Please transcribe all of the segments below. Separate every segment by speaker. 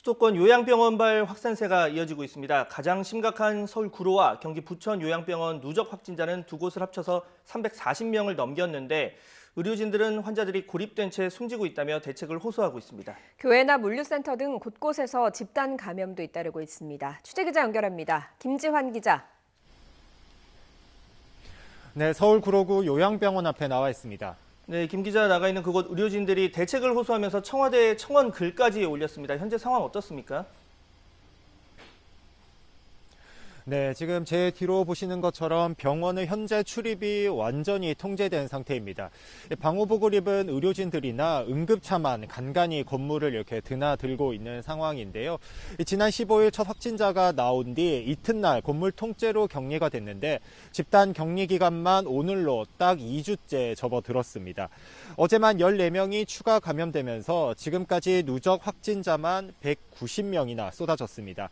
Speaker 1: 수도권 요양병원발 확산세가 이어지고 있습니다. 가장 심각한 서울 구로와 경기 부천 요양병원 누적 확진자는 두 곳을 합쳐서 340명을 넘겼는데 의료진들은 환자들이 고립된 채 숨지고 있다며 대책을 호소하고 있습니다.
Speaker 2: 교회나 물류센터 등 곳곳에서 집단 감염도 잇따르고 있습니다. 취재기자 연결합니다. 김지환 기자.
Speaker 3: 네, 서울 구로구 요양병원 앞에 나와 있습니다.
Speaker 1: 네, 김 기자 나가 있는 그곳 의료진들이 대책을 호소하면서 청와대에 청원 글까지 올렸습니다. 현재 상황 어떻습니까?
Speaker 3: 네, 지금 제 뒤로 보시는 것처럼 병원의 현재 출입이 완전히 통제된 상태입니다. 방호복을 입은 의료진들이나 응급차만 간간히 건물을 이렇게 드나들고 있는 상황인데요. 지난 15일 첫 확진자가 나온 뒤 이튿날 건물 통째로 격리가 됐는데 집단 격리 기간만 오늘로 딱 2주째 접어들었습니다. 어제만 14명이 추가 감염되면서 지금까지 누적 확진자만 190명이나 쏟아졌습니다.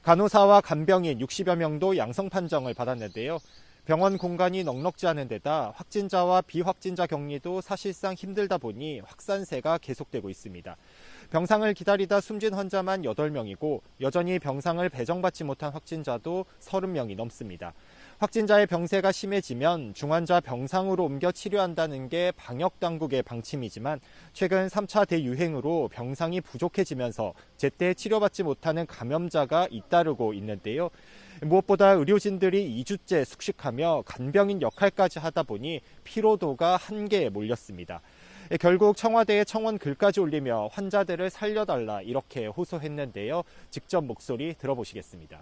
Speaker 3: 간호사와 간병인 60여 명도 양성 판정을 받았는데요. 병원 공간이 넉넉지 않은 데다 확진자와 비확진자 격리도 사실상 힘들다 보니 확산세가 계속되고 있습니다. 병상을 기다리다 숨진 환자만 8명이고 여전히 병상을 배정받지 못한 확진자도 30명이 넘습니다. 확진자의 병세가 심해지면 중환자 병상으로 옮겨 치료한다는 게 방역당국의 방침이지만 최근 3차 대유행으로 병상이 부족해지면서 제때 치료받지 못하는 감염자가 잇따르고 있는데요. 무엇보다 의료진들이 2주째 숙식하며 간병인 역할까지 하다 보니 피로도가 한계에 몰렸습니다. 결국 청와대에 청원 글까지 올리며 환자들을 살려달라 이렇게 호소했는데요. 직접 목소리 들어보시겠습니다.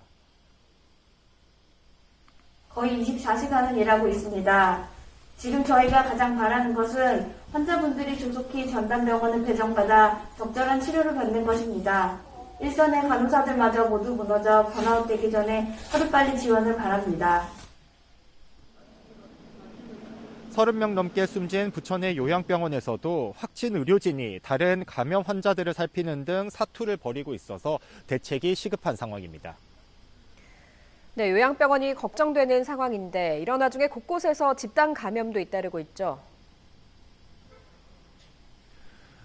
Speaker 4: 거의 24시간을 일하고 있습니다. 지금 저희가 가장 바라는 것은 환자분들이 조속히 전담병원을 배정받아 적절한 치료를 받는 것입니다. 일선의 간호사들마저 모두 무너져 번아웃되기 전에 하루빨리 지원을 바랍니다.
Speaker 3: 30명 넘게 숨진 부천의 요양병원에서도 확진 의료진이 다른 감염 환자들을 살피는 등 사투를 벌이고 있어서 대책이 시급한 상황입니다.
Speaker 2: 네, 요양병원이 걱정되는 상황인데 이런 와중에 곳곳에서 집단 감염도 잇따르고 있죠.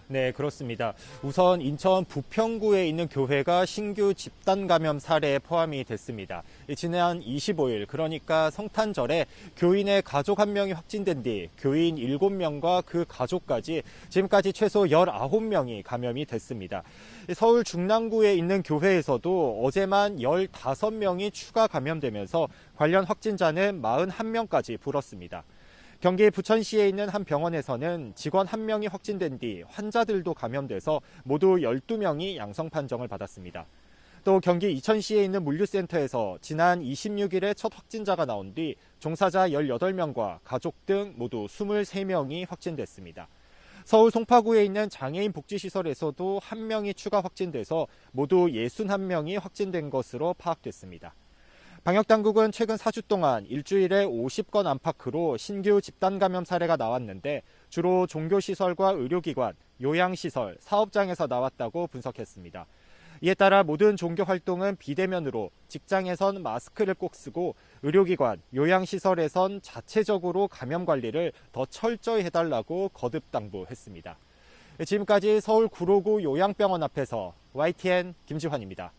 Speaker 3: 네, 그렇습니다. 우선 인천 부평구에 있는 교회가 신규 집단 감염 사례에 포함이 됐습니다. 지난 25일, 그러니까 성탄절에 교인의 가족 한 명이 확진된 뒤 교인 7명과 그 가족까지 지금까지 최소 19명이 감염이 됐습니다. 서울 중랑구에 있는 교회에서도 어제만 15명이 추가 감염되면서 관련 확진자는 41명까지 불었습니다. 경기 부천시에 있는 한 병원에서는 직원 1명이 확진된 뒤 환자들도 감염돼서 모두 12명이 양성 판정을 받았습니다. 또 경기 이천시에 있는 물류센터에서 지난 26일에 첫 확진자가 나온 뒤 종사자 18명과 가족 등 모두 23명이 확진됐습니다. 서울 송파구에 있는 장애인 복지시설에서도 1명이 추가 확진돼서 모두 61명이 확진된 것으로 파악됐습니다. 방역당국은 최근 4주 동안 일주일에 50건 안팎으로 신규 집단 감염 사례가 나왔는데 주로 종교시설과 의료기관, 요양시설, 사업장에서 나왔다고 분석했습니다. 이에 따라 모든 종교 활동은 비대면으로 직장에선 마스크를 꼭 쓰고 의료기관, 요양시설에선 자체적으로 감염 관리를 더 철저히 해달라고 거듭 당부했습니다. 지금까지 서울 구로구 요양병원 앞에서 YTN 김지환입니다.